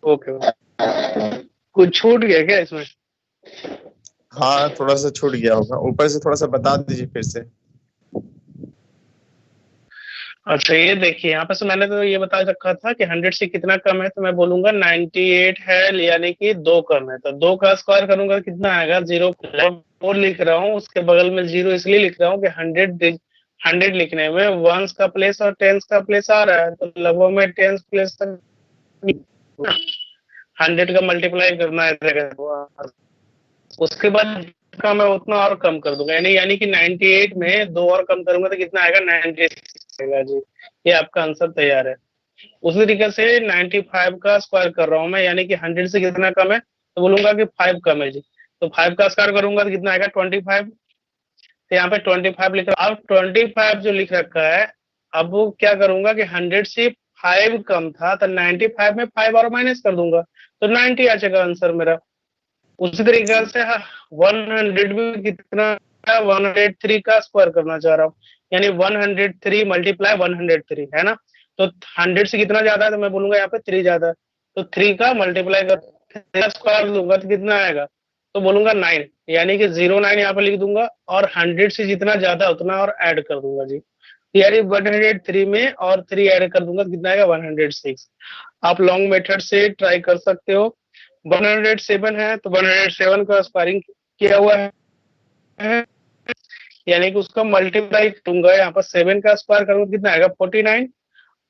Okay, कुछ छूट गया क्या इसमें? हाँ थोड़ा सा छूट गया होगा, ऊपर से थोड़ा सा बता दीजिए फिर से। अच्छा ये देखिए, यहाँ पे से मैंने तो ये बता रखा था कि 100 से कितना कम है, तो मैं बोलूंगा 98 है, यानी कि 2 कम है, तो 2 का स्क्वायर करूंगा कितना आएगा? 0.4 लिख रहा हूँ, उसके बगल में 0 इसलिए लिख रहा हूँ कि 100 लिखने में वंस का प्लेस और टेंस का प्लेस आ रहा है, तो लगभग में टेंस प्लेस तक 100 का मल्टीप्लाई करना है, उसके बाद का मैं उतना और कम कर दूंगा, यानी कि 98 में 2 और कम करूंगा तो कितना आएगा? 96 आएगा जी। ये आपका आंसर तैयार है। उसी तरीके से 95 का स्क्वायर कर रहा हूं मैं, यानी कि 100 से कितना कम है, तो बोलूंगा कि 5 कम है जी। तो 5 का स्क्वायर करूंगा तो कितना आएगा? 25। तो यहाँ पे 25 लिख रहा हूं। अब 25 जो लिख रखा है, अब वो क्या करूंगा कि 100 से 5 कम था, तो 95 में 5 और माइनस कर दूंगा, तो 90 आ जाएगा आंसर मेरा। उसी तरीके से 100 में कितना? 103 का स्क्वायर करना चाह रहा हूँ, यानी 103 मल्टीप्लाई 103 है ना, तो 100 से कितना ज्यादा है, तो मैं बोलूंगा यहाँ पे 3 ज्यादा है, तो 3 का मल्टीप्लाई कर स्क्वायर लूंगा तो कितना आएगा? तो बोलूंगा 9, यानी कि 09 यहाँ पे लिख दूंगा, और 100 से जितना ज्यादा उतना और ऐड कर दूंगा जी, यानी 103 में और 3 ऐड कर दूंगा तो कितना आएगा? 106। आप लॉन्ग मेथड से ट्राई कर सकते हो। 107 है, तो 107 का स्क्वायरिंग किया हुआ है, यानी कि उसका मल्टीप्लाई दूंगा, यहाँ पर 7 का स्क्वायर करूंगा कितना आएगा? 49,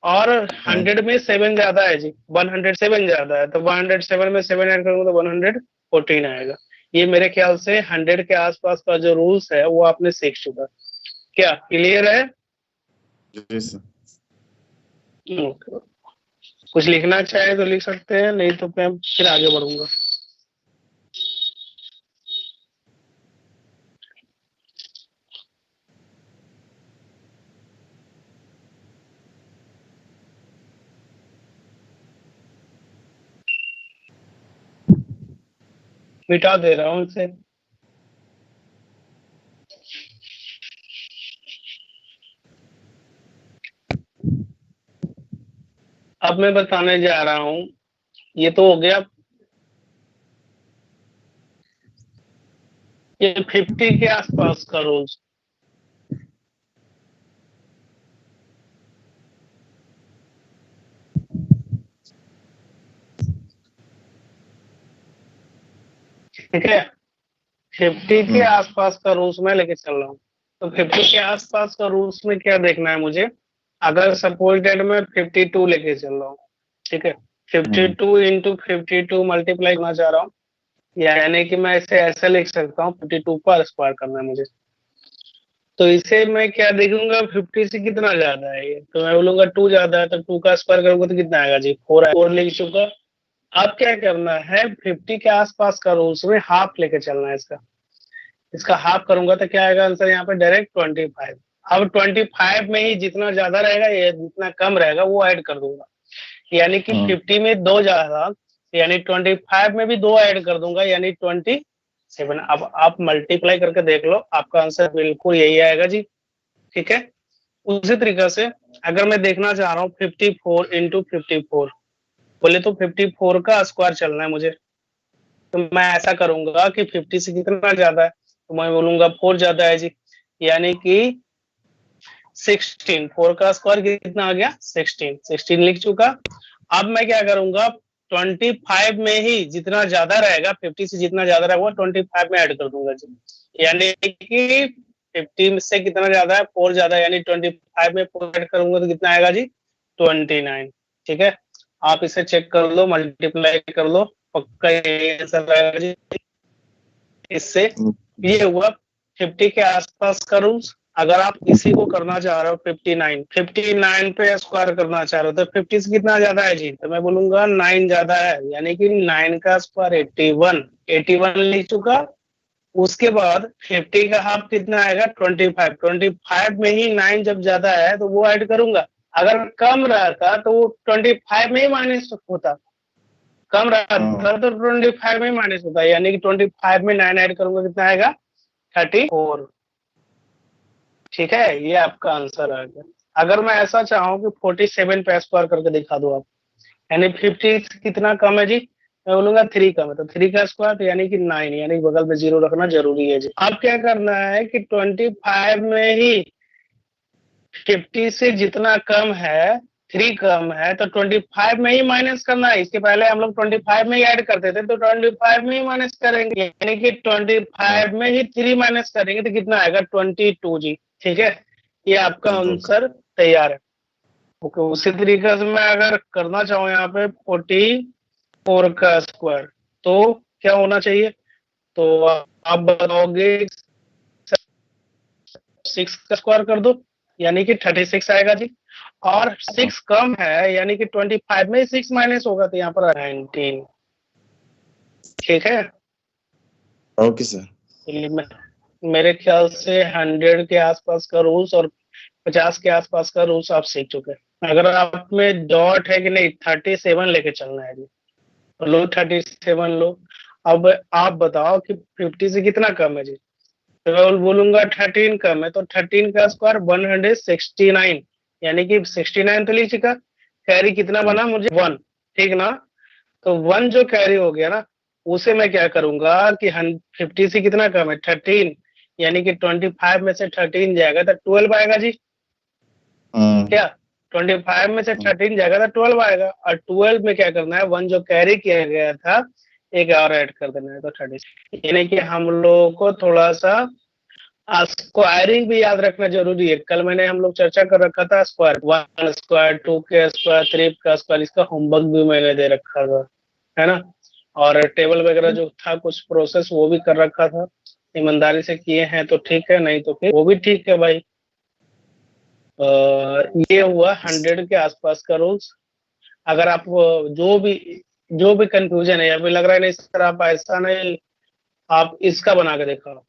और 100 में 7 ज्यादा है जी, 107 ज्यादा है, तो 107 में 7 ऐड करूंगा तो 114 आएगा। ये मेरे ख्याल से 100 के आसपास का जो रूल्स है वो आपने सीख चुका। क्या क्लियर है? जी सर। कुछ लिखना चाहे तो लिख सकते हैं, नहीं तो मैं फिर आगे बढ़ूंगा। मिटा दे रहा हूँ इसे। अब मैं बताने जा रहा हूँ, ये तो हो गया, ये 50 के आसपास का रूल्स। ठीक है, 50 के आसपास का रूल्स में लेके चल रहा हूँ। तो 50 के आसपास का रूल्स में क्या देखना है मुझे? अगर सपोज डेट में 52 लेके चल रहा हूँ, ठीक है, 52 इंटू 52 मल्टीप्लाई करना चाह रहा हूँ, यानी कि मैं इसे ऐसे लिख सकता हूँ, 52 पर स्क्वायर करना है मुझे। तो इसे मैं क्या देखूंगा? 50 से कितना ज्यादा है ये, तो मैं बोलूंगा 2 ज्यादा है, तो 2 का स्क्वायर करूंगा तो कितना आएगा जी? 4 है, 4 लिख चुका। अब क्या करना है? 50 के आसपास का रूल्स में हाफ लेके चलना है इसका। इसका हाफ करूंगा तो क्या आएगा आंसर? यहाँ पे डायरेक्ट 25। अब 25 में ही जितना ज्यादा रहेगा या जितना कम रहेगा वो ऐड कर दूंगा, यानी कि 50 में 2 ज्यादा, यानी 25 में भी 2 ऐड कर दूंगा, यानी 27। अब आप मल्टीप्लाई करके देख लो, आपका आंसर बिल्कुल यही आएगा जी। ठीक है, उसी तरीके से अगर मैं देखना चाह रहा हूँ 54 इंटू 54, बोले तो 54 का स्क्वायर चलना है मुझे, तो मैं ऐसा करूंगा कि 50 से कितना ज्यादा है, तो मैं बोलूंगा 4 ज्यादा है जी, यानी कि 16। 4 का स्क्वायर कितना आ गया? 16। 16 लिख चुका। अब मैं क्या करूंगा? 25 में ही जितना ज्यादा रहेगा, 50 से जितना ज्यादा रहेगा वो 25 में ऐड कर दूंगा जी, यानी कि 50 से कितना ज्यादा है? 4 ज्यादा है, यानी 25 में 4 ऐड करूंगा तो कितना आएगा जी? 29। ठीक है, आप इसे चेक कर लो, मल्टीप्लाई कर लो, पक्का ये आंसर आएगा जी। इससे ये हुआ 50 के आसपास का रूल्स। अगर आप इसी को करना चाह रहे हो 59 पे स्क्वायर करना चाह रहे हो, तो 50 से कितना ज्यादा है जी? तो मैं बोलूंगा 9 ज्यादा है, यानी कि 9 का स्क्वायर 81। 81 लिख चुका। उसके बाद 50 का हाफ कितना आएगा? 25। 25 में ही 9 जब ज्यादा है तो वो ऐड करूंगा, अगर कम रहता तो वो 25 में ही माइनस होता, कम रहता तो 25 में माइनस होता है, यानी कि 25 में 9 ऐड करूंगा कितना आएगा? 34। ठीक है, ये आपका आंसर आ गया। अगर मैं ऐसा चाहूँ कि 47 पे स्क्वायर करके दिखा दो आप, यानी 50 से कितना कम है जी? मैं बोलूंगा 3 कम है, तो 3 का स्क्वायर यानी कि 9, यानी बगल में 0 रखना जरूरी है जी। अब क्या करना है कि 25 में ही 50 से जितना कम है, 3 कम है, तो 25 में ही माइनस करना है। इसके पहले हम लोग 25 में ही ऐड करते थे, तो 25 में ही माइनस करेंगे, यानी कि 25 में ही 3 माइनस करेंगे तो कितना आएगा? 22 जी। ठीक है, ये आपका आंसर तैयार है। ओके, उसी तरीके से मैं अगर करना चाहूँ यहाँ पे 44 का स्क्वायर, तो क्या होना चाहिए? तो आप बताओगे 6 का स्क्वायर कर दो, यानी कि 36 आएगा जी। और 6 कम है, यानी कि 25 में 6 माइनस होगा, तो यहाँ पर 19। ठीक है, ओके सर। मेरे ख्याल से 100 के आसपास का रूल्स और 50 के आसपास का रूल्स आप सीख चुके हैं। अगर आप में डॉट है कि नहीं, 37 लेके चलना है जी, तो लो 37 लो। अब आप बताओ कि 50 से कितना कम है जी? तो मैं बोलूंगा 13 कम है, तो 13 का स्क्वायर 169, यानी कि 69 तो लिख चुका। कैरी कितना बना मुझे? 1। ठीक ना? तो 1 जो कैरी हो गया ना, उसे मैं क्या करूंगा कि 50 से कितना कम है? 13, यानी कि 25 में से 13 जाएगा तो 12 आएगा जी। क्या 25 में से 13 जाएगा तो 12 आएगा, और 12 में क्या करना है? 1 जो कैरी किया गया था, एक और ऐड कर देना है, तो 30। यानी कि हम लोगों को थोड़ा सा स्क्वायरिंग भी याद रखना जरूरी है। कल मैंने हम लोग चर्चा कर रखा था स्क्वायर, 1 स्क्वायर, 2 के स्क्वायर, 3 का स्क्वायर, इसका होमवर्क भी मैंने दे रखा था, है ना? और टेबल वगैरह जो था, कुछ प्रोसेस वो भी कर रखा था। ईमानदारी से किए हैं तो ठीक है, नहीं तो फिर वो भी ठीक है भाई। ये हुआ 100 के आसपास का रूल्स। अगर आप जो भी कंफ्यूजन है, अभी लग रहा है नहीं सर आप ऐसा नहीं, आप इसका बना के दिखाओ,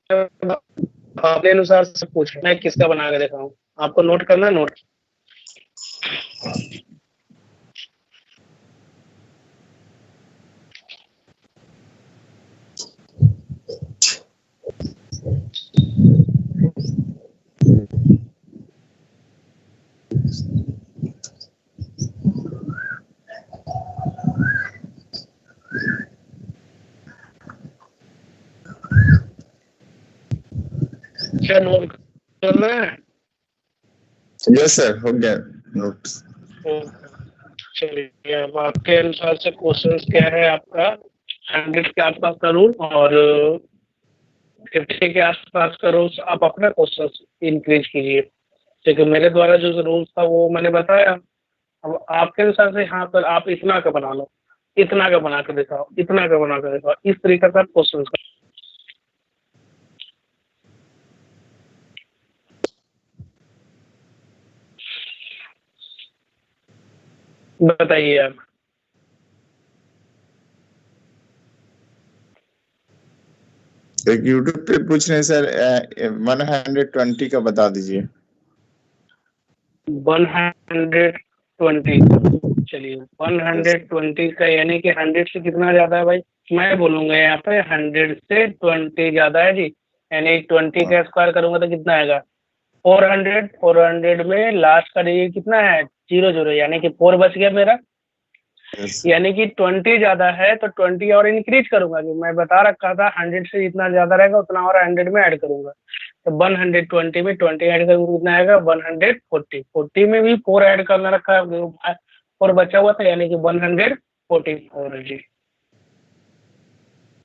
अपने अनुसार से पूछ, मैं किसका बना के दिखाऊं? आपको नोट करना है, नोट। क्या नोट करना है? यस सर, हो गया नोट्स। चलिए, अब आपके अनुसार से क्वेश्चंस क्या है आपका? 100 के आसपास का रूल और 50 के आसपास का रूल्स, आप अपना क्वेश्चन इंक्रीज कीजिए, क्योंकि मेरे द्वारा जो रूल्स था वो मैंने बताया। अब आपके अनुसार से यहाँ पर आप इतना का बना लो, इतना का बना कर दिखाओ, इतना का बना कर दिखाओ, इस तरीके का क्वेश्चन का बताइए आप। एक यूट्यूब पे पूछ रहे हैं सर, 120 का बता दीजिए। 120, चलिए 120 का, यानी कि 100 से कितना ज्यादा है भाई? मैं बोलूंगा यहाँ पे 100 से 20 ज्यादा है जी, यानी 20 का स्क्वायर करूंगा तो कितना आएगा? 400। 400 में लास्ट का डिजिट कितना है? 00, यानी कि 4 बच गया मेरा। यानी कि 20 ज्यादा है तो 20 और इंक्रीज करूंगा, जो मैं बता रखा था 100 से जितना ज्यादा रहेगा उतना और 100 में ऐड करूंगा। तो 120 में 20 ऐड करूंगा, कितना आएगा? 140। 40 में भी 4 ऐड करना रखा है, 4 बचा हुआ था, यानी कि 144 जी।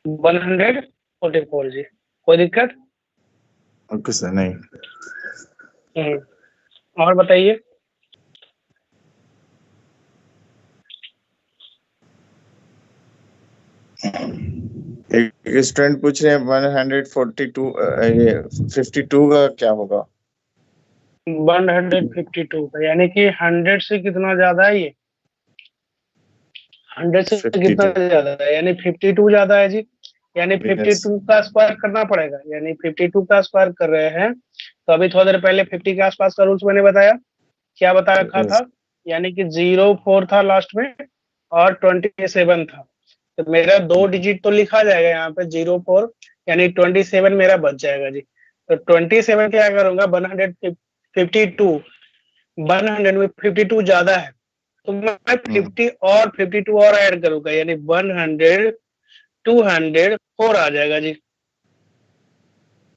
144 जी। कोई दिक्कत? ओके सर, नहीं। और बताइए। एक स्टूडेंट पूछ रहे हैं 142, ये 52 का क्या होगा? 152 का, यानी कि 100 से कितना ज्यादा है ये? 100 से कितना 52। ज्यादा है? यानी 52 ज्यादा है जी। यानी 52 का स्क्वायर करना पड़ेगा, यानी 52 का स्क्वायर कर रहे हैं। तो अभी थोड़ी देर पहले 50 के आसपास का रूल्स मैंने बताया, क्या बता रखा था? यानी कि 04 था लास्ट में और 27 था, तो मेरा 2 डिजिट तो लिखा जाएगा यहाँ पे 04, यानी 27 मेरा बच जाएगा जी। तो 27 क्या करूंगा? 152, 100 में 52 ज्यादा है, तो मैं 50 और 52 और ऐड करूंगा, यानी 100, 200, 4 आ जाएगा जी।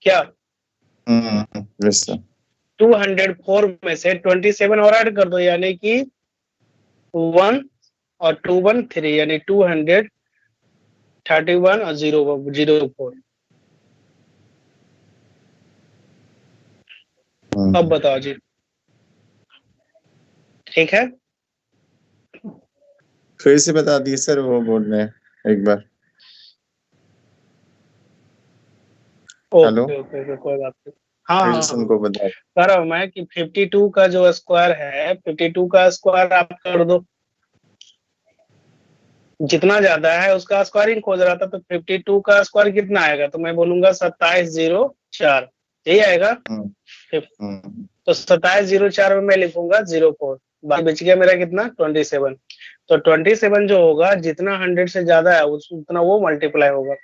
क्या 204 में से 27 और ऐड कर दो, यानी कि 1 और 2 1 3, यानी 231 और 004। अब बताओ जी, ठीक है? फिर से बता दिए सर, वो बोल रहे हैं एक बार। हेलो, ओके ओके ओके, कोई बात नहीं। हाँ फिर हाँ से हाँ, उनको बता। कह रहा हूँ मैं कि 52 का जो स्क्वायर है, 52 का स्क्वायर आप कर दो, जितना ज्यादा है उसका स्क्वायरिंग खोज रहा था, तो 52 का स्क्वायर कितना आएगा? तो मैं बोलूंगा 2704, यही आएगा। तो 2704 में मैं लिखूंगा 04, बाकी बच गया मेरा कितना, 27। तो 27 जो होगा, जितना 100 से ज्यादा है उतना वो मल्टीप्लाई होगा।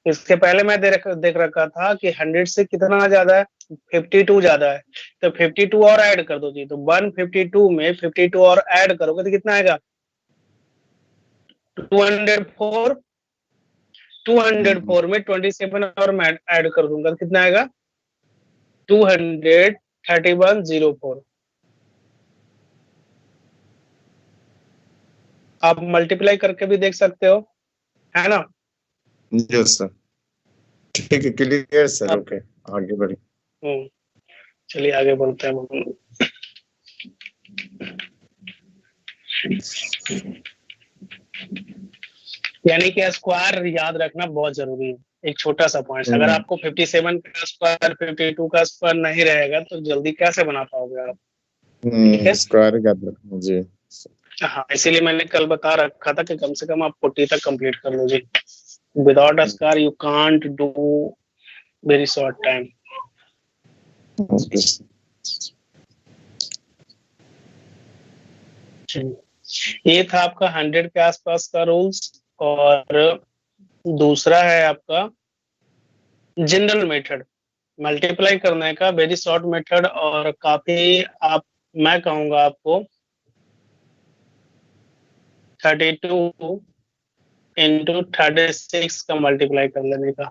इसके पहले मैं देख रखा था कि 100 से कितना ज्यादा है, 52 ज्यादा है, तो 52 और ऐड कर दो जी। तो 152 में 52 और ऐड करोगे तो कितना आएगा, 204। 204 में 27 और मैं ऐड कर दूंगा तो कितना आएगा, 23104। आप मल्टीप्लाई करके भी देख सकते हो, है ना? यस सर, ठीक है, क्लियर सर, अब ओके, आगे बढ़िए। चलिए आगे बढ़ते हैं। यानी कि स्क्वायर याद रखना बहुत जरूरी है। एक छोटा सा पॉइंट, अगर आपको 57 का स्क्वायर 52 का स्क्वायर नहीं रहेगा तो जल्दी कैसे बना पाओगे आप? ठीक है, स्क्वायर याद रखना जी। हाँ, इसीलिए मैंने कल बता रखा था कि कम से कम आप 40 तक कंप्लीट कर लो जी। Without square you can't do very short time. ये था आपका 100 के आसपास का रूल्स। और दूसरा है आपका जनरल मेथड, मल्टीप्लाई करने का वेरी शॉर्ट मेथड, और काफी आप, मैं कहूंगा आपको 32 इंटू 36 का मल्टीप्लाई कर लेने का,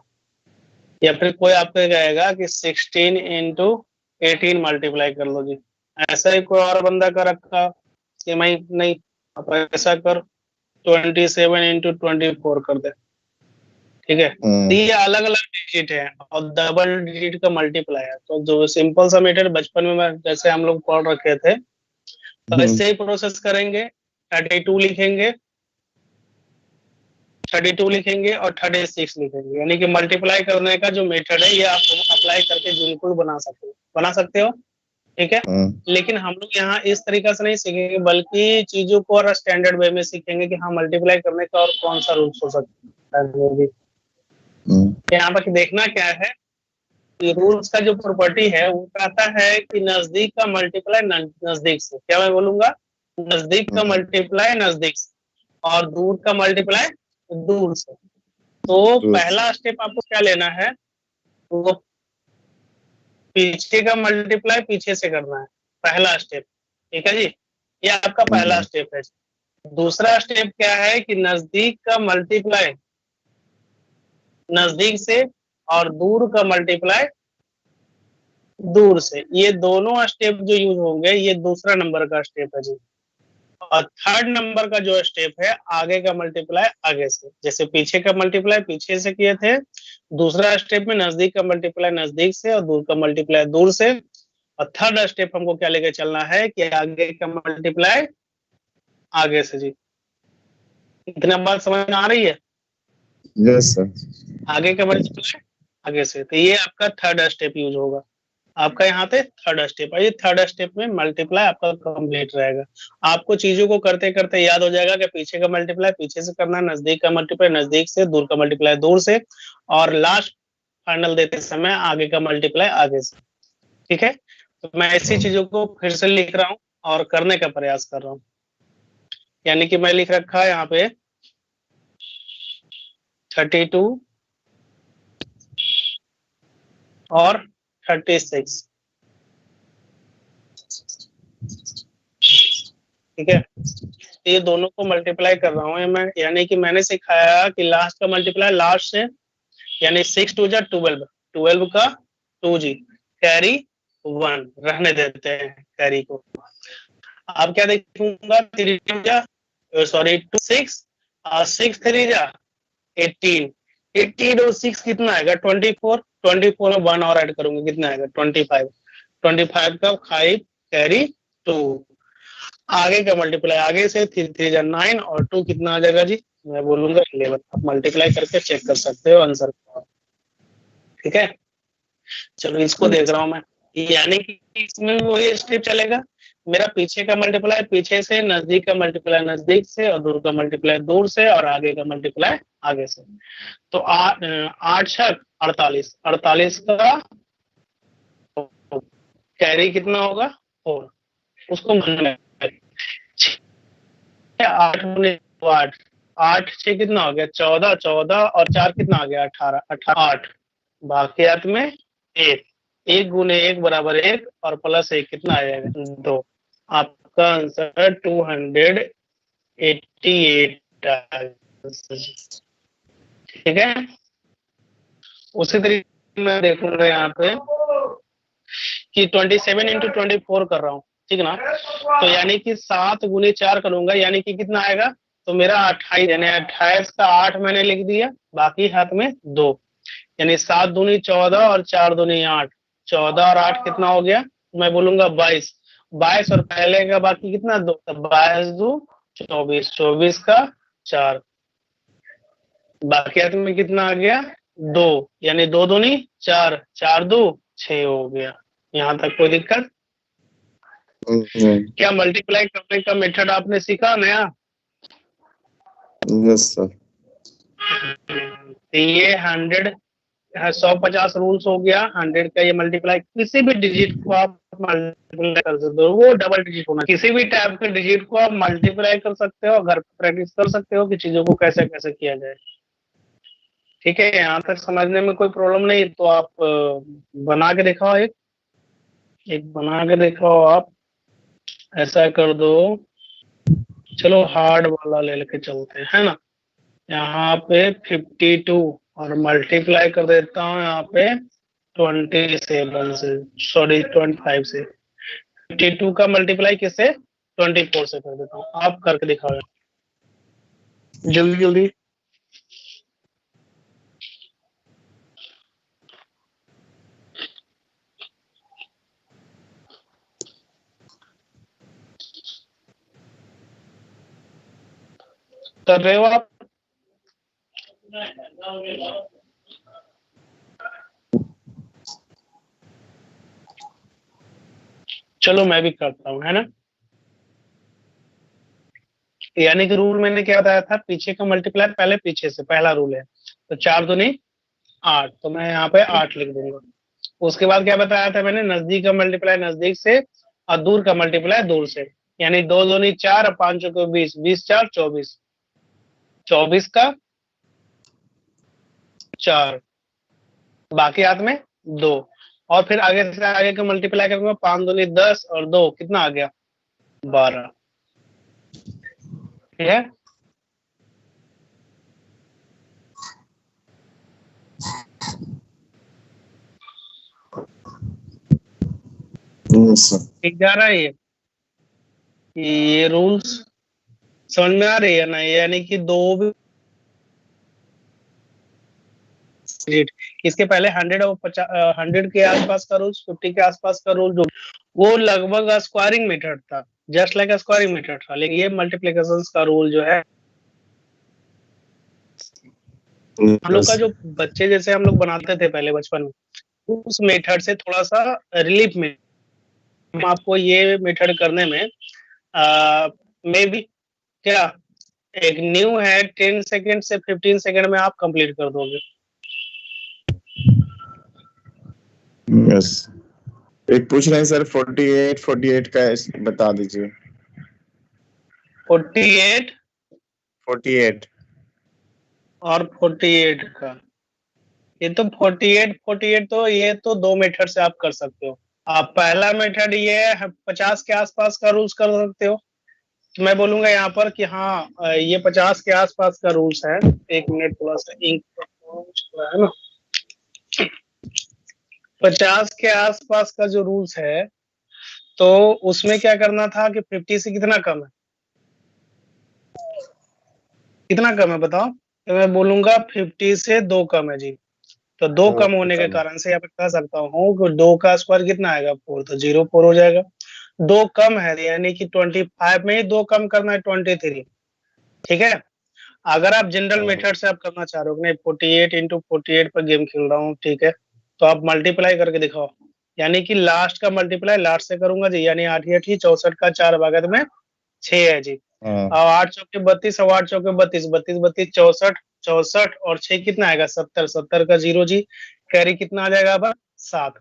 या फिर कोई आपको कहेगा कि 16 इंटू 18 मल्टीप्लाई कर लो जी। ऐसा ही कोई और बंदा कर रखा कि मैं नहीं, आप ऐसा कर 27 इंटू 24 कर दे, ठीक है? तो ये अलग अलग डिजिट है और डबल डिजिट का मल्टीप्लाई है। तो जो सिंपल सा मेथड बचपन में जैसे हम लोग पढ़ रखे थे, तो ऐसे ही प्रोसेस करेंगे। 32 लिखेंगे, 32 लिखेंगे और 36 लिखेंगे, यानी कि मल्टीप्लाई करने का जो मेथड है ये आप अप्लाई करके बिल्कुल बना सकते हो, ठीक है? लेकिन हम लोग यहाँ इस तरीका से नहीं सीखेंगे, बल्कि चीजों को और स्टैंडर्ड वे में सीखेंगे कि हाँ मल्टीप्लाई करने का और कौन सा रूल्स हो सकता है। यहाँ पर देखना क्या है कि रूल्स का जो प्रॉपर्टी है वो कहता है कि नजदीक का मल्टीप्लाई नजदीक से, क्या मैं बोलूंगा, नजदीक का मल्टीप्लाई नजदीक से और दूर का मल्टीप्लाई दूर से। तो पहला स्टेप आपको क्या लेना है, वो पीछे का मल्टीप्लाई पीछे से करना है, पहला स्टेप, ठीक है जी? ये आपका पहला स्टेप है। दूसरा स्टेप क्या है कि नजदीक का मल्टीप्लाई नजदीक से और दूर का मल्टीप्लाई दूर से। ये दोनों स्टेप जो यूज होंगे ये दूसरा नंबर का स्टेप है जी। और थर्ड नंबर का जो स्टेप है, आगे का मल्टीप्लाई आगे से, जैसे पीछे का मल्टीप्लाई पीछे से किए थे, दूसरा स्टेप में नजदीक का मल्टीप्लाई नजदीक से और दूर का मल्टीप्लाई दूर से। और थर्ड स्टेप हमको क्या लेके चलना है कि आगे का मल्टीप्लाई आगे से जी। इतना बात समझ में आ रही है? Yes sir. आगे का मल्टीप्लाई आगे से, तो ये आपका थर्ड स्टेप यूज होगा। आपका यहाँ पे थर्ड स्टेप है, ये थर्ड स्टेप में मल्टीप्लाई आपका कंप्लीट रहेगा। आपको चीजों को करते करते याद हो जाएगा कि पीछे का मल्टीप्लाई पीछे से करना, नजदीक का मल्टीप्लाई नजदीक से, दूर का मल्टीप्लाई दूर से, और लास्ट फाइनल देते समय आगे का मल्टीप्लाई आगे से, ठीक है? तो मैं ऐसी चीजों को फिर से लिख रहा हूँ और करने का प्रयास कर रहा हूँ। यानी कि मैं लिख रखा है यहाँ पे 32 और 36। ठीक है, ये दोनों को मल्टीप्लाई कर रहा हूँ मैं, यानी कि मैंने सिखाया कि लास्ट का मल्टीप्लाई लास्ट से, यानी 6 2 जा 12, 12 का 2g, कैरी 1 रहने देते हैं कैरी को। अब क्या देखूंगा, 3 जा सॉरी 2 6 और 6 3 जा 18, 18 और 6 कितना आएगा 24, 24 में 1 और ऐड करूंगा कितना आएगा 25, 25 का 5 कैरी 2। आगे का मल्टीप्लाई आगे से 3 3 जा 9 और 2 कितना आ जाएगा जी, मैं बोलूंगा 11। आप मल्टीप्लाई करके चेक कर सकते हो आंसर को, ठीक है। चलो इसको देख रहा हूं मैं, यानी कि इसमें वही स्टेप चलेगा, मेरा पीछे का मल्टीप्लाई पीछे से, नजदीक का मल्टीप्लाई नजदीक से, और दूर का मल्टीप्लाई दूर से, और आगे का मल्टीप्लाई आगे से। तो 8 छक 48, 48 का कैरी कितना होगा 4, उसको मन में 8 8 8 6 कितना हो गया 14, 14 और 4 कितना आ गया 18, 18 8 बाकियात में 1, 1 गुने 1 बराबर 1 और प्लस 1 कितना आ जाएगा 2। आपका आंसर 288, ठीक है। उसी तरीके मैं देखूंगा यहाँ पे कि 27 इंटू 24 कर रहा हूँ, ठीक ना, तो यानी कि 7 गुने 4 करूंगा, यानी कि कितना आएगा, तो मेरा 28, यानी 28 का 8 मैंने लिख दिया, बाकी हाथ में 2, यानी 7 दूनी 14 और 4 दूनी 8, 14 और 8 कितना हो गया, मैं बोलूंगा 22, 22 और पहले का बाकी कितना 2, 22 2 24, 24 का 4, बाकी हाथ में कितना आ गया 2, यानी 2 दूनी 4, 4 2 6 हो गया। यहाँ तक कोई दिक्कत? क्या मल्टीप्लाई करने का मेथड आपने सीखा नया? Yes sir. ये 150 रूल्स हो गया, 100 का ये मल्टीप्लाई, किसी भी डिजिट को आप मल्टीप्लाई कर सकते हो, वो डबल डिजिट होना, किसी भी टाइप के डिजिट को आप मल्टीप्लाई कर सकते हो, घर पे प्रैक्टिस कर सकते हो कि चीजों को कैसे कैसे किया जाए, ठीक है। यहाँ तक समझने में कोई प्रॉब्लम नहीं, तो आप बना के दिखाओ, एक बना के दिखाओ आप, ऐसा कर दो, चलो हार्ड वाला ले लेके चलते हैं, है ना। यहाँ पे 52 और मल्टीप्लाई कर देता हूँ यहाँ पे 27 से, सॉरी 25 से, 52 का मल्टीप्लाई किससे 24 से कर देता हूँ, आप करके दिखाओ जल्दी जल्दी। कर रहे हो आप? चलो मैं भी करता हूँ, है ना। यानी कि रूल मैंने क्या बताया था, पीछे का मल्टीप्लाई पहले पीछे से, पहला रूल है, तो 4 दूनी 8, तो मैं यहाँ पे 8 लिख दूंगा। उसके बाद क्या बताया था मैंने, नजदीक का मल्टीप्लाई नजदीक से और दूर का मल्टीप्लाई दूर से, यानी 2 दूनी 4 और 5 को 20, 20 4 24, 24 का 4, बाकी हाथ में 2, और फिर आगे से आगे का मल्टीप्लाई करूंगा, 5 दूनी 10 और 2 कितना आ गया 12, ठीक है। ठीक जा रहा है ये रूल्स समझ में आ रही है ना, यानी कि 2 इसके पहले 100 और 100 के आसपास का रूल, 50 के आसपास का रूल जो वो लगभग स्क्वायरिंग मेथड था, जस्ट लाइक स्क्वायरिंग मेथड था, लेकिन ये मल्टीप्लिकेशन का रूल जो है हम लोग का जो बच्चे जैसे हम लोग बनाते थे पहले बचपन में, उस मेथड से थोड़ा सा रिलीफ में आपको ये मेथड करने में मे बी क्या एक न्यू है 10 सेकेंड से 15 सेकेंड में आप कंप्लीट कर दोगे। यस। एक पूछ रहे हैं सर 48 का बता दीजिए। 48 और 48 का, ये तो 48 तो ये तो 2 मेथड से आप कर सकते हो। आप पहला मेथड ये 50 के आसपास का रूल्स कर सकते हो, तो मैं बोलूंगा यहाँ पर कि हाँ ये 50 के आसपास का रूल्स है। एक मिनट, थोड़ा सा इंक है ना। 50 के आसपास का जो रूल्स है, तो उसमें क्या करना था कि 50 से कितना कम है, कितना कम है बताओ। तो मैं बोलूंगा 50 से 2 कम है जी। तो 2 दो कम होने के कम। कारण से यहाँ पे कह सकता हूँ कि 2 का स्क्वायर कितना आएगा 4, तो 04 हो जाएगा। 2 कम है यानी कि 25 में ही 2 कम करना है 23। ठीक है। अगर आप जनरल मेथड से आप करना चाह रहे हो, नहीं 48 इंटू 48 पर गेम खेल रहा हूँ, ठीक है, तो आप मल्टीप्लाई करके दिखाओ। यानी कि लास्ट का मल्टीप्लाई लास्ट से करूंगा जी, यानी 8 8 64 का 4 भागत में 6 है जी। और 8 चौके 32 और 8 चौके 32, 32 32 64, 64 और 6 कितना आएगा 70, 70 का 0 जी। कैरी कितना आ जाएगा अब 7,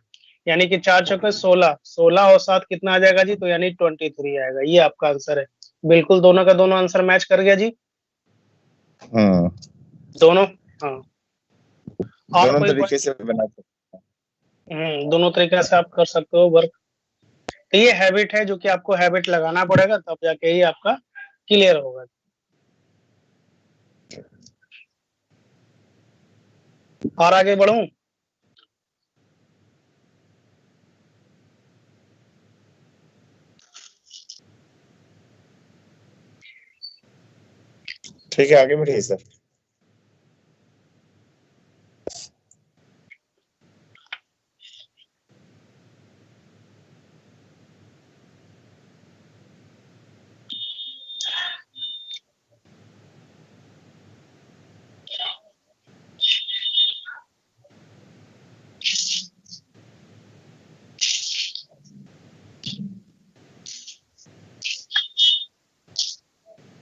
यानी कि 4 चौके 16, 16 और 7 कितना आ जाएगा जी, तो यानी 23 आएगा। ये आपका आंसर है। बिल्कुल दोनों का दोनों आंसर मैच कर गया जी। दोनों, हाँ। और दोनों कोई तरीके से बना सकते। दोनों तरीके से आप कर सकते हो वर्क। तो ये हैबिट है जो कि आपको हैबिट लगाना पड़ेगा, तब जाके ही आपका क्लियर होगा। और आगे बढ़ूं? ठीक है, आगे बढ़िए सर।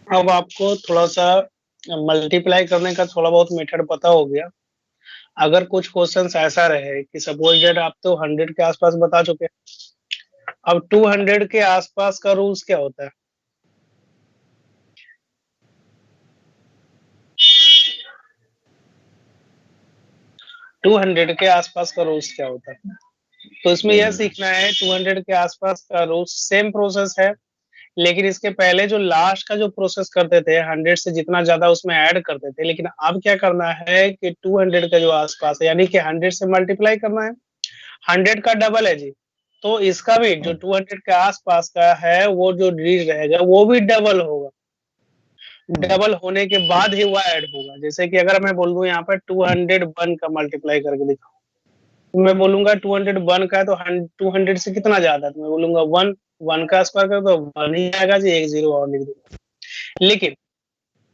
अब आपको थोड़ा सा मल्टीप्लाई करने का थोड़ा बहुत मेथड पता हो गया। अगर कुछ क्वेश्चंस ऐसा रहे कि सपोज दैट आप तो 100 के आसपास बता चुके, अब 200 के आसपास का रूल्स क्या होता है? टू 200 के आसपास का रूल्स क्या होता है? तो इसमें यह सीखना है 200 के आसपास का रूल्स सेम प्रोसेस है, लेकिन इसके पहले जो लास्ट का जो प्रोसेस करते थे 100 से जितना ज्यादा उसमें ऐड करते थे, लेकिन अब क्या करना है कि 200 का जो आसपास है यानी कि 100 से मल्टीप्लाई करना है। 100 का डबल है जी, तो इसका भी जो 200 के आसपास का है वो जो डिजिट रहेगा वो भी डबल होगा। डबल होने के बाद ही वो ऐड होगा। जैसे कि अगर मैं बोल दूं यहाँ पर 201 का मल्टीप्लाई करके दिखाओ, तो मैं बोलूंगा 201 का है तो 200 से कितना ज्यादा है, तो मैं बोलूंगा 1, 1 का स्क्वायर कर तो 1 ही आएगा जी, एक जीरो और लिख दूंगा। लेकिन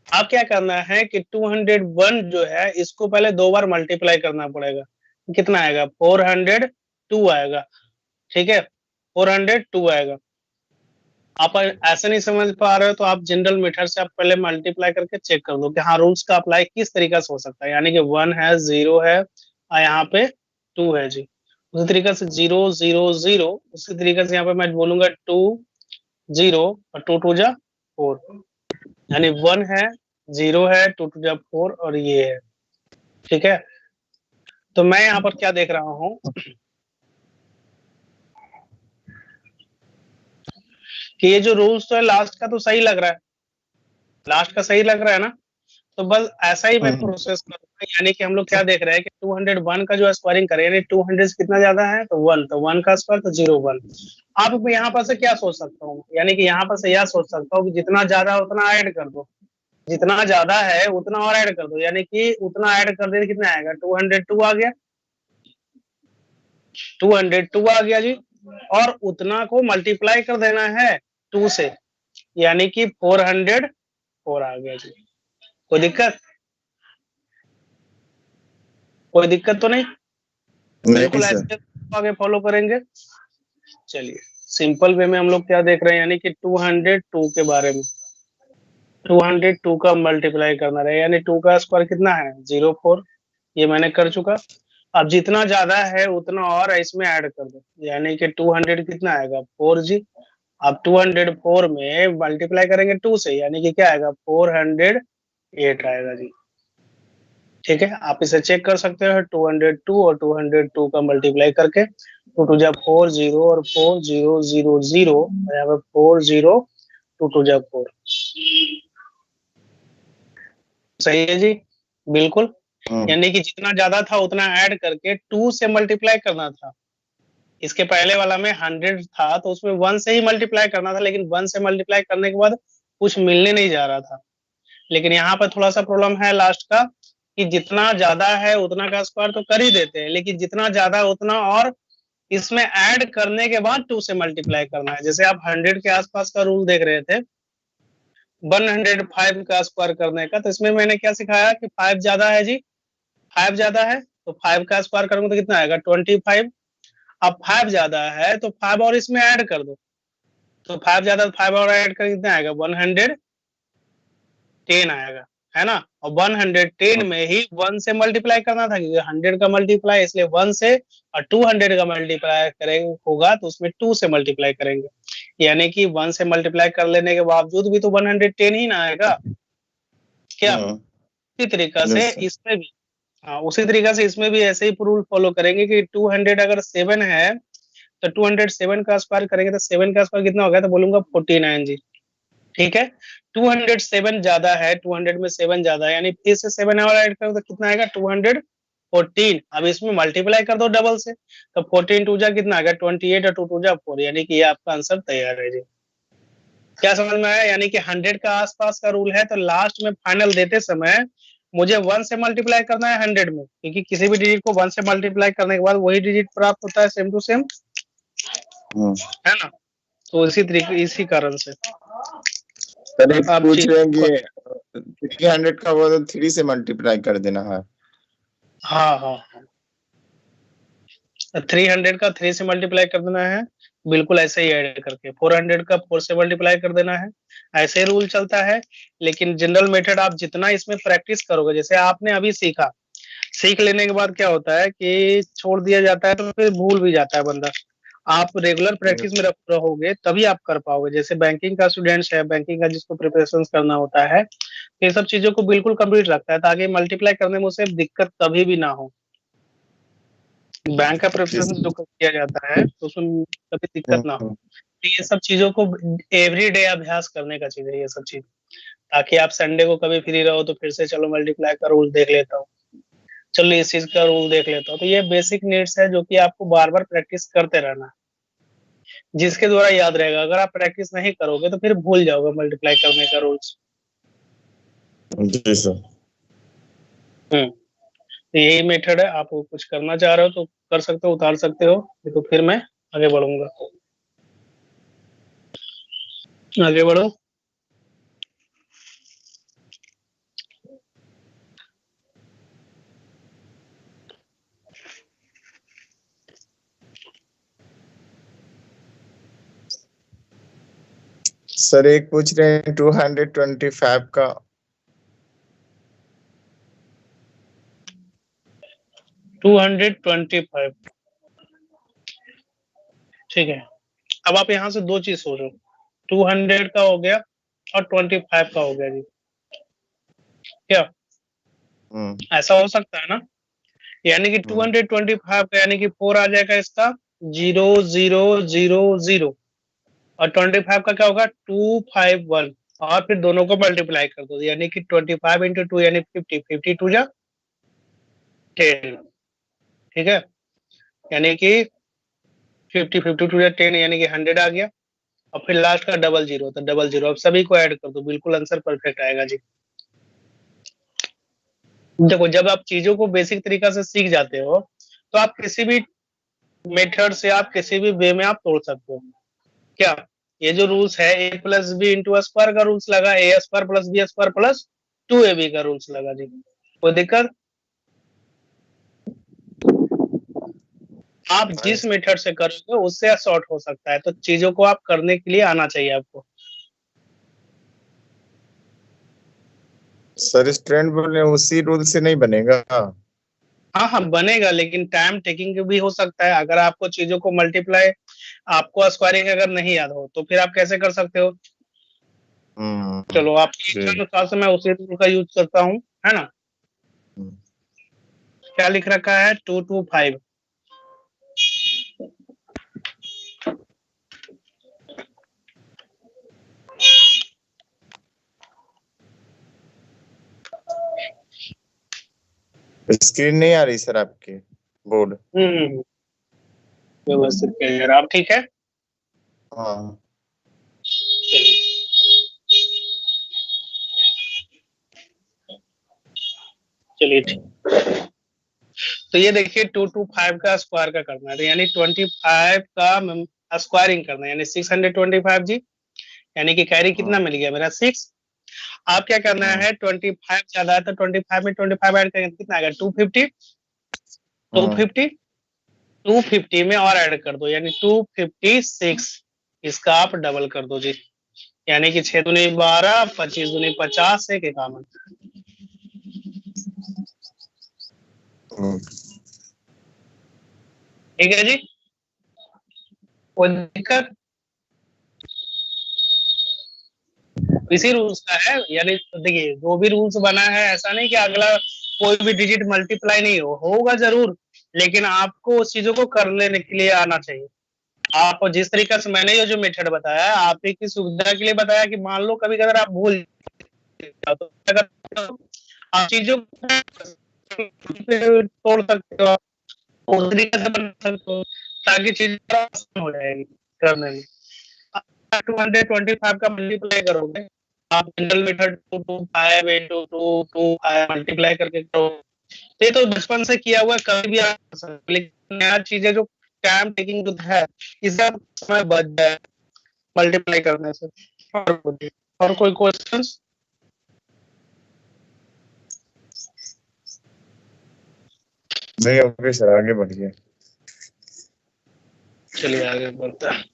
अब क्या करना है कि 201 जो है इसको पहले 2 बार मल्टीप्लाई करना पड़ेगा। कितना आएगा 402 आएगा। ठीक है, 402 आएगा। आप ऐसे नहीं समझ पा रहे हो तो आप जनरल मेथड से आप पहले मल्टीप्लाई करके चेक कर दो कि हाँ रूल्स का अप्लाई किस तरीके से हो सकता है। यानी कि 1 है, 0 है और यहाँ पे 2 है जी। उसी तरीके से 0 0 0, उसी तरीके से यहाँ पे मैं बोलूंगा 2 0 और 2 2 जा 4, यानी 1 है, 0 है, 2 2 जा 4 और ये है। ठीक है, तो मैं यहाँ पर क्या देख रहा हूँ कि ये जो रूल्स तो है लास्ट का तो सही लग रहा है, लास्ट का सही लग रहा है ना। तो बस ऐसा ही मैं प्रोसेस करूंगा। यानी कि हम लोग क्या देख रहे हैं कि 201 का जो स्क्वायरिंग करें, यानी 200 से कितना ज्यादा है तो 1, तो 1 का स्क्वायर तो 01। अब यहाँ पर से क्या सोच सकता हूँ, यानी कि यहाँ पर से यह सोच सकता हूँ कि जितना ज्यादा उतना ऐड कर दो, जितना ज्यादा है उतना और ऐड कर दो, यानी कि उतना ऐड कर दे कितना आएगा 202 आ गया, 202 आ गया जी। और उतना को मल्टीप्लाई कर देना है 2 से, यानी कि 404 आ गया जी। कोई दिक्कत, कोई दिक्कत तो नहीं? नहीं बिल्कुल सर। ऐसे आगे फॉलो करेंगे। चलिए सिंपल वे में हम लोग क्या देख रहे हैं, यानी कि 202 के बारे में। 202 का मल्टीप्लाई करना रहे, यानी 2 का स्क्वायर कितना है 04, ये मैंने कर चुका। अब जितना ज्यादा है उतना और इसमें ऐड कर दो, यानी कि 200 कितना आएगा 4 जी। अब 204 में मल्टीप्लाई करेंगे 2 से, यानी कि क्या आएगा 408 आएगा जी। ठीक है, आप इसे चेक कर सकते हो 202 और 202 का मल्टीप्लाई करके, 2 2 जा 4 0 और 4 0 0 0, यहाँ पे 4 0 2 2 जा 4। सही है जी, बिल्कुल। यानी कि जितना ज्यादा था उतना ऐड करके 2 से मल्टीप्लाई करना था। इसके पहले वाला में 100 था तो उसमें 1 से ही मल्टीप्लाई करना था, लेकिन 1 से मल्टीप्लाई करने के बाद कुछ मिलने नहीं जा रहा था। लेकिन यहाँ पर थोड़ा सा प्रॉब्लम है लास्ट का, कि जितना ज्यादा है उतना का स्क्वायर तो कर ही देते हैं, लेकिन जितना ज्यादा उतना और इसमें ऐड करने के बाद 2 से मल्टीप्लाई करना है। जैसे आप 100 के आसपास का रूल देख रहे थे 105 का स्क्वायर करने का, तो इसमें मैंने क्या सिखाया कि 5 ज्यादा है जी, 5 ज्यादा है तो 5 का स्क्वायर करूंगा तो कितना आएगा 25। अब 5 ज्यादा है तो 5 और इसमें ऐड कर दो, तो 5 ज्यादा 5 और ऐड कर कितना आएगा 110 आएगा, है ना। और 110 में ही 1 से मल्टीप्लाई करना था, क्योंकि 100 का मल्टीप्लाई इसलिए 1 से, और 200 का मल्टीप्लाई करेंगे होगा तो उसमें 2 से मल्टीप्लाई करेंगे। यानी कि 1 से मल्टीप्लाई कर लेने के बावजूद भी तो 110 ही ना आएगा क्या। इसी तरीका से इसमें भी, हाँ उसी तरीका से इसमें भी ऐसे ही रूल फॉलो करेंगे कि 200 अगर 7 है तो 207 का स्क्वायर करेंगे तो 7 का स्क्वायर कितना हो गया, तो बोलूंगा 49 जी। ठीक है, 207 ज्यादा है, 200 में 7 ज्यादा है, यानी फिर से 7 और ऐड करो तो कितना आएगा 214। अब इसमें मल्टीप्लाई कर दो डबल से, तो 14 2 जा कितना आएगा 28 और 2 2 जा 4, यानी कि ये आपका आंसर तैयार है जी। क्या समझ में आया? यानी कि 100 का आसपास का रूल है, तो लास्ट में फाइनल देते समय मुझे 1 से मल्टीप्लाई करना है 100 में, क्योंकि किसी भी डिजिट को 1 से मल्टीप्लाई करने के बाद वही डिजिट प्राप्त होता है सेम टू सेम, है ना। तो इसी तरीके, इसी कारण से सर एक आप पूछ रहे हैं कि 300 का वो 3 से मल्टीप्लाई कर देना है। हाँ हाँ, 300 का 3 से मल्टीप्लाई कर देना है, बिल्कुल ऐसे ही ऐड करके। 400 का 4 से मल्टीप्लाई कर देना है, ऐसे रूल चलता है। लेकिन जनरल मेथड आप जितना इसमें प्रैक्टिस करोगे, जैसे आपने अभी सीखा, सीख लेने के बाद क्या होता है कि छोड़ दिया जाता है तो फिर भूल भी जाता है बंदा। आप रेगुलर प्रैक्टिस में रहोगे तभी आप कर पाओगे। जैसे बैंकिंग का स्टूडेंट्स है, बैंकिंग का जिसको प्रिपरेशन करना होता है, ये सब चीजों को बिल्कुल कंप्लीट रखता है ताकि मल्टीप्लाई करने में उसे दिक्कत कभी भी ना हो। बैंक का प्रिपरेशन जो किया जाता है तो उसमें कभी दिक्कत ना हो। तो ये सब चीजों को एवरी डे अभ्यास करने का चीज है ये सब चीज, ताकि आप संडे को कभी फ्री रहो तो फिर से चलो मल्टीप्लाई का रूल देख लेता हूँ, चलो इस चीज का रूल देख लेता हूँ। तो ये बेसिक नीड्स है जो कि आपको बार बार प्रैक्टिस करते रहना है, जिसके द्वारा याद रहेगा। अगर आप प्रैक्टिस नहीं करोगे तो फिर भूल जाओगे मल्टीप्लाई करने का रूल्स। जी सर। तो यही मेथड है। आप कुछ करना चाह रहे हो तो कर सकते हो, उतार सकते हो, तो फिर मैं आगे बढ़ूंगा। आगे बढ़ो। सर एक पूछ रहे हैं 225 का 225, ठीक है। अब आप यहाँ से दो चीज सोचो, 200 का हो गया और 25 का हो गया जी, क्या ऐसा हो सकता है ना। यानी कि 225 का यानी कि 4 आ जाएगा इसका 0 0 0 0, और 25 का क्या होगा 251, और फिर दोनों को मल्टीप्लाई कर दो, यानी कि 25 इंटू 2 यानी 50, 52 जा 10, ठीक है। यानी कि 50 52 जा 10 यानी कि 100 आ गया, और फिर लास्ट का डबल जीरो, तो डबल जीरो। अब सभी को ऐड कर दो, बिल्कुल आंसर परफेक्ट आएगा जी। देखो जब आप चीजों को बेसिक तरीका से सीख जाते हो तो आप किसी भी मेथड से, आप किसी भी वे में आप तोड़ सकते हो क्या। ये जो रूल्स है a plus b into square का रूल्स लगा, a square plus b square plus 2ab का रूल्स लगा जी, कोई दिक्कत। आप जिस मेथड से करोगे उससे शॉर्ट हो सकता है, तो चीजों को आप करने के लिए आना चाहिए आपको। सर स्टूडेंट बोले उसी रूल से नहीं बनेगा। हाँ हाँ बनेगा, लेकिन टाइम टेकिंग भी हो सकता है। अगर आपको चीजों को मल्टीप्लाई, आपको स्क्वायरिंग अगर नहीं याद हो तो फिर आप कैसे कर सकते हो। चलो आपकी इच्छा अनुसार से मैं उसी रूल का यूज करता हूँ, है ना। क्या लिख रखा है 225, स्क्रीन नहीं आ रही सर आपकी बोर्ड? व्यवस्थित क्लियर। आप ठीक है? हाँ। चलिए ठीक। तो ये देखिए 225 का स्क्वायर का करना है, तो यानी 25 का स्क्वायरिंग करना है, यानी 625 जी, यानी कि कैरी कितना मिल गया मेरा 6। आप क्या करना है, 25 ज्यादा है तो 25 में 25 ऐड करेंगे कितना आएगा 250। 250 250 में और ऐड कर दो, यानी 256। इसका आप डबल कर दो जी, यानी कि 6 दूनी 12, 25 दूनी 50, एक 51। ठीक है जी, कोई दिक्कत? इसी रूल्स का है, यानी देखिए जो भी रूल्स बना है, ऐसा नहीं कि अगला कोई भी डिजिट मल्टीप्लाई नहीं होगा जरूर, लेकिन आपको उस चीजों को कर लेने के लिए आना चाहिए। आप जिस तरीके से मैंने ये जो मेथड बताया है, आप ही की सुविधा के लिए बताया कि मान लो कभी अगर आप भूल जाओ तो आप चीजों को तोड़ सकते हो, आप उस तरीके से बना सकते हो ताकि चीजें आसान हो जाएगी करने में। 225 का मल्टीप्लाई करोगे आप, सिंगल मेथड 225 into 225 मल्टीप्लाई करके करो, ये तो बचपन से किया हुआ है, कभी भी आप कर सकते, लेकिन नया चीजें जो टाइम टेकिंग जो है, इससे समय बच जाए मल्टीप्लाई करने से। और कोई क्वेश्चंस? नहीं, ओके सर, आगे बढ़िए। चलिए आगे बढ़ते हैं।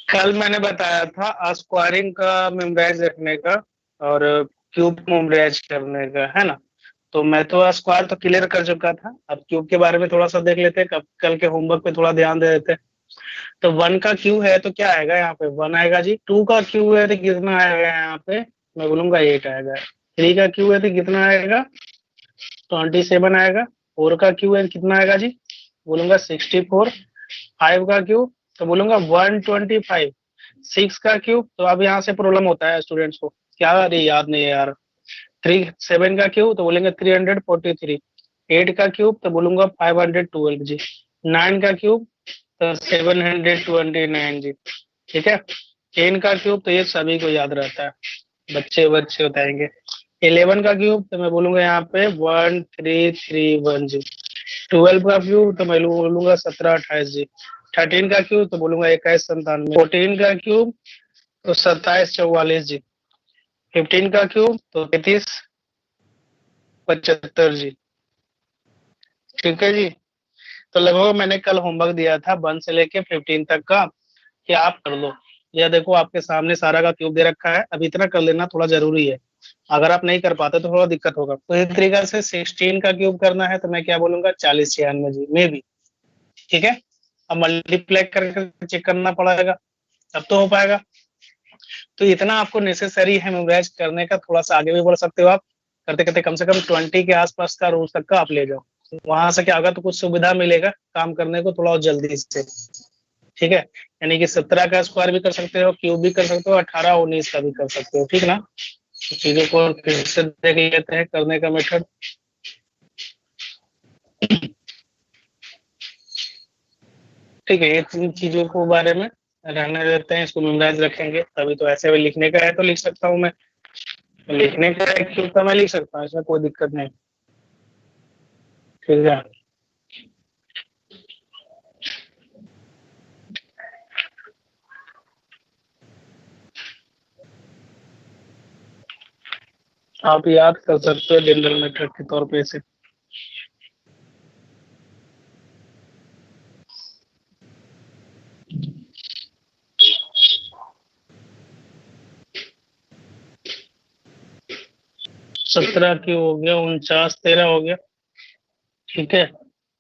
कल मैंने बताया था स्क्वायरिंग का मेमोराइज रखने का और क्यूब मेमोराइज करने का, है ना? तो मैं तो स्क्वायर तो क्लियर कर चुका था, अब क्यूब के बारे में थोड़ा सा देख लेते हैं, कल के होमवर्क पे थोड़ा ध्यान दे देते हैं। तो 1 का क्यू है तो क्या आएगा यहाँ पे 1 आएगा जी। 2 का क्यू है तो कितना आएगा यहाँ पे, मैं बोलूंगा 8 आएगा। 3 का क्यू है तो कितना आएगा 27 आएगा। 4 का क्यू है तो कितना आएगा जी, बोलूंगा 64। 5 का क्यू तो बोलूंगा 125। 6 का क्यूब तो अब यहाँ से प्रॉब्लम होता है स्टूडेंट्स को, क्या अरे याद नहीं है यार। 7 का क्यूब तो बोलेंगे 343। 8 का क्यूब तो बोलूंगा 512 जी। 9 का क्यूब तो 729 जी। ठीक है, 10 का क्यूब तो ये सभी को याद रहता है, बच्चे बच्चे बताएंगे। 11 का क्यूब तो मैं बोलूंगा यहाँ पे 1331 जी। 12 का क्यूब तो मैं बोलूंगा 1728 जी। 13 का क्यूब तो बोलूंगा 2197। 14 का क्यूब तो 2744 जी। 15 का क्यूब तो 3375 जी। ठीक है जी, तो लगभग मैंने कल होमवर्क दिया था 1 से लेके 15 तक का, कि आप कर लो। यह देखो आपके सामने सारा का क्यूब दे रखा है, अब इतना कर लेना थोड़ा जरूरी है, अगर आप नहीं कर पाते तो थोड़ा दिक्कत होगा। तो इस तरीके से 16 का क्यूब करना है तो मैं क्या बोलूंगा 4096 जी में भी। ठीक है, अब मल्टीप्लाई करके चेक करना पड़ेगा तब तो हो पाएगा। तो इतना आपको नेसेसरी है मेमोराइज करने का, थोड़ा सा आगे भी बढ़ सकते हो आप, करते करते कम से कम 20 के आसपास का रोज तक का आप ले जाओ, वहां से क्या होगा तो कुछ सुविधा मिलेगा काम करने को थोड़ा जल्दी से। ठीक है, यानी कि 17 का स्क्वायर भी कर सकते हो, क्यूब भी कर सकते हो, 18 19 का भी कर सकते हो। ठीक ना, तो चीजों को फिर से देख लेते हैं करने का मेथड। ठीक है, ये 3 चीजों को बारे में रहने देते हैं, इसको मेमोराइज रखेंगे तभी तो। ऐसे भी लिखने का है तो लिख सकता हूँ मैं, तो लिखने का है क्यों तो मैं लिख सकता हूँ, इसमें कोई दिक्कत नहीं। ठीक है, आप याद कर सकते हो जनरल मेथड के तौर पे इसे। सत्रह की हो गया, 49 13 हो गया। ठीक है,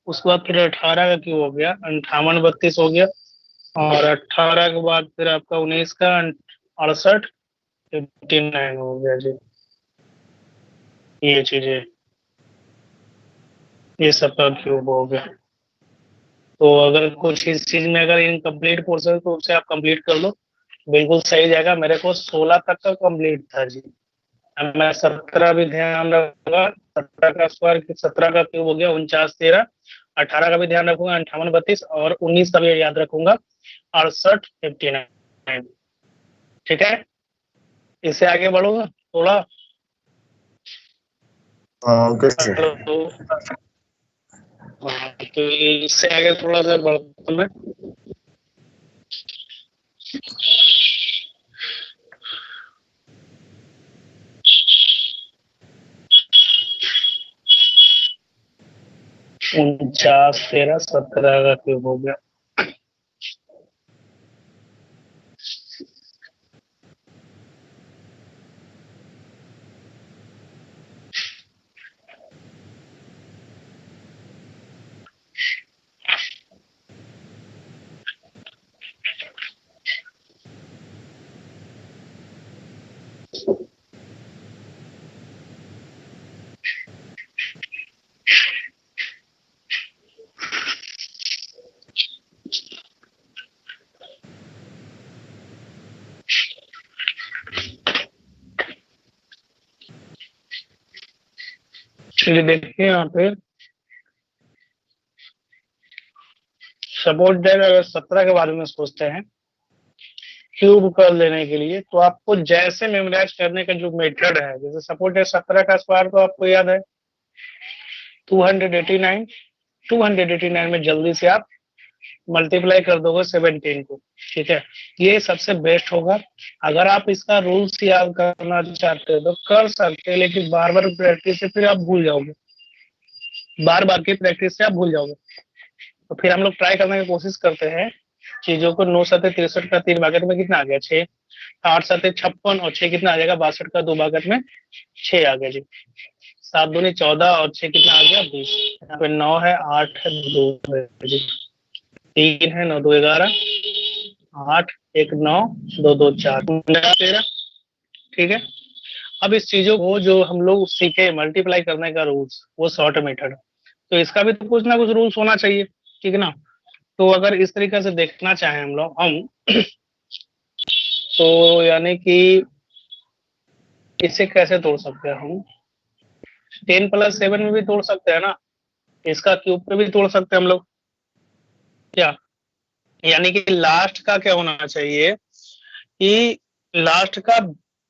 उसके बाद फिर 18 का क्यों हो गया 58 32 हो गया, और 18 के बाद फिर आपका 19 का 68 59 हो गया जी। ये चीजें, ये सब का क्यूब हो गया। तो अगर कुछ इस चीज में अगर इनकम्प्लीट पोर्शन तो उसे आप कंप्लीट कर लो, बिल्कुल सही जाएगा। मेरे को 16 तक का कंप्लीट था जी। अब मैं 17 भी ध्यान रखूंगा, 17 का स्क्वायर, 17 का क्यूब हो गया 49 13, 18 का भी ध्यान रखूंगा 58 32, और 19 का भी याद रखूंगा 68 59। ठीक है, इससे आगे बढ़ूंगा थोड़ा। Okay sir. हेलो। हाँ, तो इससे आगे थोड़ा सा बढ़ता हूं मैं। उनचास 13 17 का क्यूब हो गया। चलिए देखिए यहाँ पे, सपोज दैट अगर 17 के बारे में सोचते हैं क्यूब कर लेने के लिए, तो आपको जैसे मेमोराइज करने का जो मेथड है, जैसे सपोज दैट 17 का स्क्वायर तो आपको याद है 289, 289 में जल्दी से आप मल्टीप्लाई कर दोगे 17 को। ठीक है, ये सबसे बेस्ट होगा। अगर आप इसका रूल्स याद करना चाहते हो तो कर सकते हैं, लेकिन बार बार प्रैक्टिस से फिर आप भूल जाओगे, बार बार की प्रैक्टिस से आप भूल जाओगे। तो फिर हम लोग ट्राई करने की कोशिश करते हैं चीजों को। 9 7 63 का 3 भागत में कितना आ गया 6, 8 7 56, और 6 कितना आ जाएगा 62 का 2 भागत में 6 आ गया जी। 7 दूनी 14 और 6 कितना आ गया 20। यहाँ पे 9 है, 8 है, 2 है जी, 3 है, 9 2 11, 8 1 9 2 2 4 13। ठीक है, अब इस चीजों को जो हम लोग सीखे मल्टीप्लाई करने का रूल्स, वो शॉर्ट मेथड, तो इसका भी तो कुछ ना कुछ रूल्स होना चाहिए। ठीक है ना। तो अगर इस तरीके से देखना चाहें हम लोग, हम तो यानी कि इसे कैसे तोड़ सकते हैं हम, 10 + 7 में भी तोड़ सकते हैं ना, इसका क्यूब पे भी तोड़ सकते हैं हम लोग क्या। यानी कि लास्ट का क्या होना चाहिए कि लास्ट का,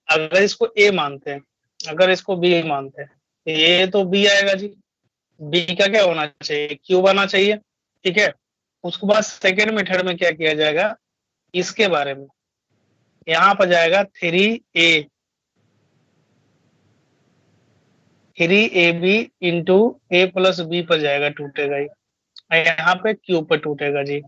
अगर इसको ए मानते हैं, अगर इसको बी मानते हैं, तो ये तो बी आएगा जी। बी का क्या होना चाहिए, क्यूब आना चाहिए। ठीक है, उसके बाद सेकेंड मेथड में क्या किया जाएगा, इसके बारे में यहाँ पर जाएगा 3a, 3ab into a + b पर जाएगा, टूटेगा ही, यहाँ पे क्यूब पर टूटेगा जी।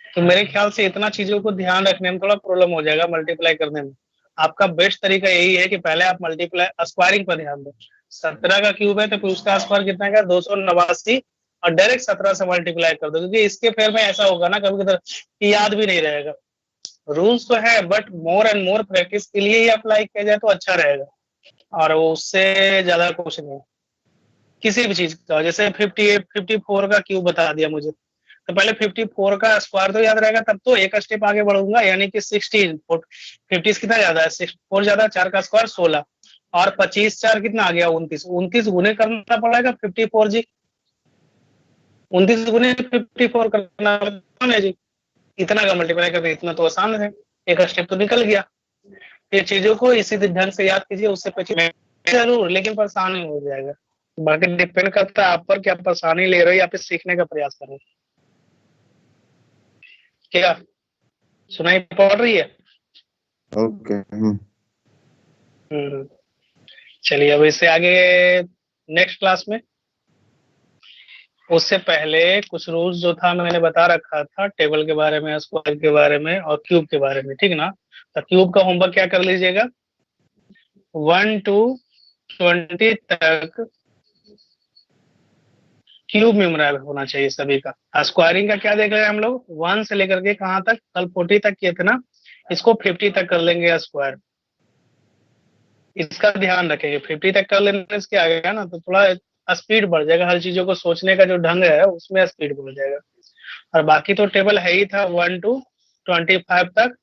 तो मेरे ख्याल से इतना चीजों को ध्यान रखने में थोड़ा प्रॉब्लम हो जाएगा मल्टीप्लाई करने में। आपका बेस्ट तरीका यही है कि पहले आप मल्टीप्लाई स्क्वायरिंग पर ध्यान दो। 17 का क्यूब है तो फिर उसका स्क्वायर कितना है 289, और डायरेक्ट 17 से मल्टीप्लाई कर दो, क्योंकि इसके फिर में ऐसा होगा ना कभी कभी याद भी नहीं रहेगा। रूल्स तो है, but more and more practice के लिए ही अप्लाई किया जाए तो अच्छा रहेगा, और उससे ज्यादा कुछ नहीं। किसी भी चीज का, जैसे 58 54 का क्यूब बता दिया मुझे, तो पहले 54 का स्क्वायर तो याद रहेगा, तब तो एक स्टेप आगे बढ़ूंगा, यानी कि 16 50 कितना ज्यादा है, 4 ज्यादा, 4 का स्क्वायर 16, और 25 4 कितना आ गया 29, 29 गुने करना पड़ेगा 54 जी, 29 गुने 54 करना है जी। इतना का मल्टीप्लाई करना इतना तो आसान है, एक स्टेप तो निकल गया। ये चीजों को इसी ढंग से याद कीजिए, उससे पीछे जरूर, लेकिन परेशानी हो जाएगा। बाकी डिपेंड करता है आप पर, क्या परेशानी ले रहे हो या फिर सीखने का प्रयास कर रहे हो। क्या सुनाई पड़ रही है? ओके। चलिए, अब इससे आगे नेक्स्ट क्लास में, उससे पहले कुछ रूल्स जो था मैंने बता रखा था, टेबल के बारे में, स्क्वायर के बारे में, और क्यूब के बारे में। ठीक ना। तो क्यूब का होमवर्क क्या कर लीजिएगा, 1 to 20 तक क्यूब मेमोराइज होना चाहिए सभी का। स्क्वायरिंग का क्या देख रहे हैं हम लोग, 1 से लेकर के कहाँ तक, कल 40 तक किए थे ना, इसको 50 तक कर लेंगे स्क्वायर। इसका ध्यान रखेंगे, 50 तक कर लेने से क्या आएगा ना, तो थोड़ा स्पीड बढ़ जाएगा, हर चीजों को सोचने का जो ढंग है उसमें स्पीड बढ़ जाएगा। और बाकी तो टेबल है ही था 1 to 25 तक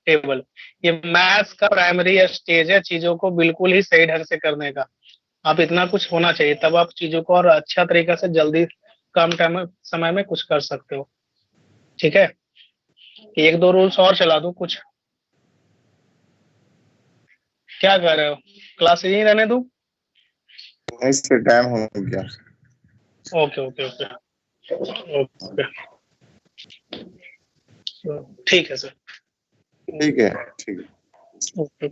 टेबल। ये मैथ्स का प्राइमरी स्टेज है चीजों को बिल्कुल ही सही ढंग से करने का। आप इतना कुछ होना चाहिए तब आप चीजों को और अच्छा तरीका से जल्दी कम टाइम समय में कुछ कर सकते हो। ठीक है, एक दो रूल्स और चला दूं कुछ, क्या कर रहे हो? क्लास यहीं रहने दूं? इससे टाइम हो गया। ओके ओके ओके ओके, ठीक है सर। ठीक है, ठीक है। ओके।